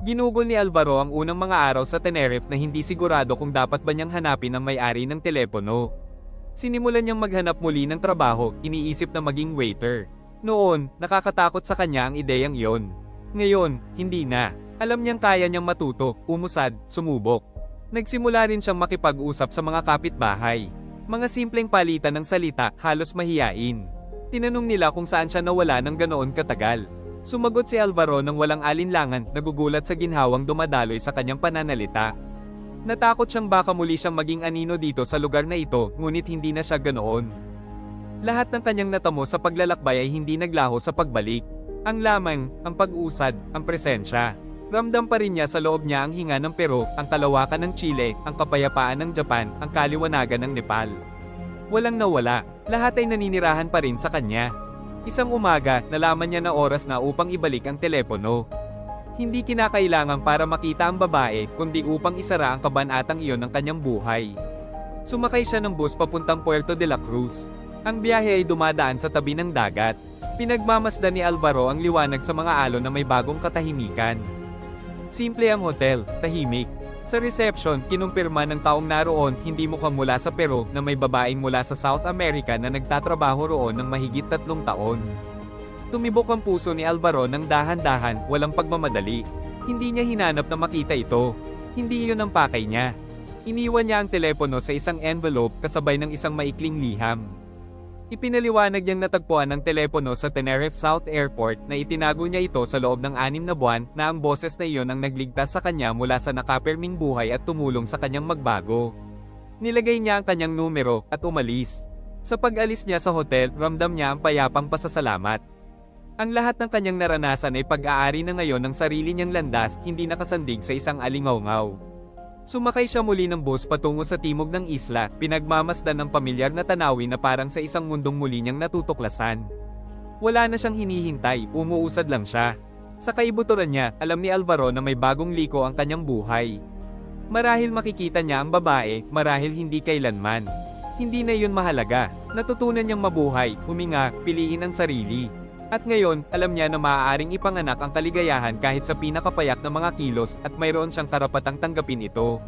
Ginugol ni Alvaro ang unang mga araw sa Tenerife na hindi sigurado kung dapat ba niyang hanapin ang may-ari ng telepono. Sinimulan niyang maghanap muli ng trabaho, iniisip na maging waiter. Noon, nakakatakot sa kanya ang ideyang iyon. Ngayon, hindi na. Alam niyang kaya niyang matuto, umusad, sumubok. Nagsimula rin siyang makipag-usap sa mga kapitbahay. Mga simpleng palitan ng salita, halos mahiyain. Tinanong nila kung saan siya nawala ng ganoon katagal. Sumagot si Alvaro ng walang alinlangan, nagugulat sa ginhawang dumadaloy sa kanyang pananalita. Natakot siyang baka muli siyang maging anino dito sa lugar na ito, ngunit hindi na siya ganoon. Lahat ng kanyang natamo sa paglalakbay ay hindi naglaho sa pagbalik. Ang lamang, ang pag-usad, ang presensya. Ramdam pa rin niya sa loob niya ang hinga ng Peru, ang kalawakan ng Chile, ang kapayapaan ng Japan, ang kaliwanagan ng Nepal. Walang nawala, lahat ay naninirahan pa rin sa kanya. Isang umaga, nalaman niya na oras na upang ibalik ang telepono. Hindi kinakailangan para makita ang babae, kundi upang isara ang kabanatang iyon ng kanyang buhay. Sumakay siya ng bus papuntang Puerto de la Cruz. Ang biyahe ay dumadaan sa tabi ng dagat. Pinagmamasdan ni Alvaro ang liwanag sa mga alon na may bagong katahimikan. Simple ang hotel, tahimik. Sa reception, kinumpirma ng taong naroon, hindi mukhang mula sa Peru, na may babaeng mula sa South America na nagtatrabaho roon ng mahigit 3 taon. Tumibok ang puso ni Alvaro ng dahan-dahan, walang pagmamadali. Hindi niya hinanap na makita ito. Hindi iyon ang pakay niya. Iniwan niya ang telepono sa isang envelope kasabay ng isang maikling liham. Ipinaliwanag niyang natagpuan ang telepono sa Tenerife South Airport na itinago niya ito sa loob ng 6 na buwan na ang boses na iyon ang nagligtas sa kanya mula sa nakaperming buhay at tumulong sa kanyang magbago. Nilagay niya ang kanyang numero at umalis. Sa pag-alis niya sa hotel, ramdam niya ang payapang pasasalamat. Ang lahat ng kanyang naranasan ay pag-aari na ngayon ng sarili niyang landas, hindi nakasandig sa isang alingaw-ngaw. Sumakay siya muli ng bus patungo sa timog ng isla, pinagmamasdan ng pamilyar na tanawin na parang sa isang mundong muli niyang natutuklasan. Wala na siyang hinihintay, umuusad lang siya. Sa kaibuturan niya, alam ni Alvaro na may bagong liko ang kanyang buhay. Marahil makikita niya ang babae, marahil hindi kailanman. Hindi na iyon mahalaga. Natutunan niyang mabuhay, huminga, piliin ang sarili. At ngayon, alam niya na maaaring ipanganak ang kaligayahan kahit sa pinakapayak na mga kilos at mayroon siyang karapatang tanggapin ito.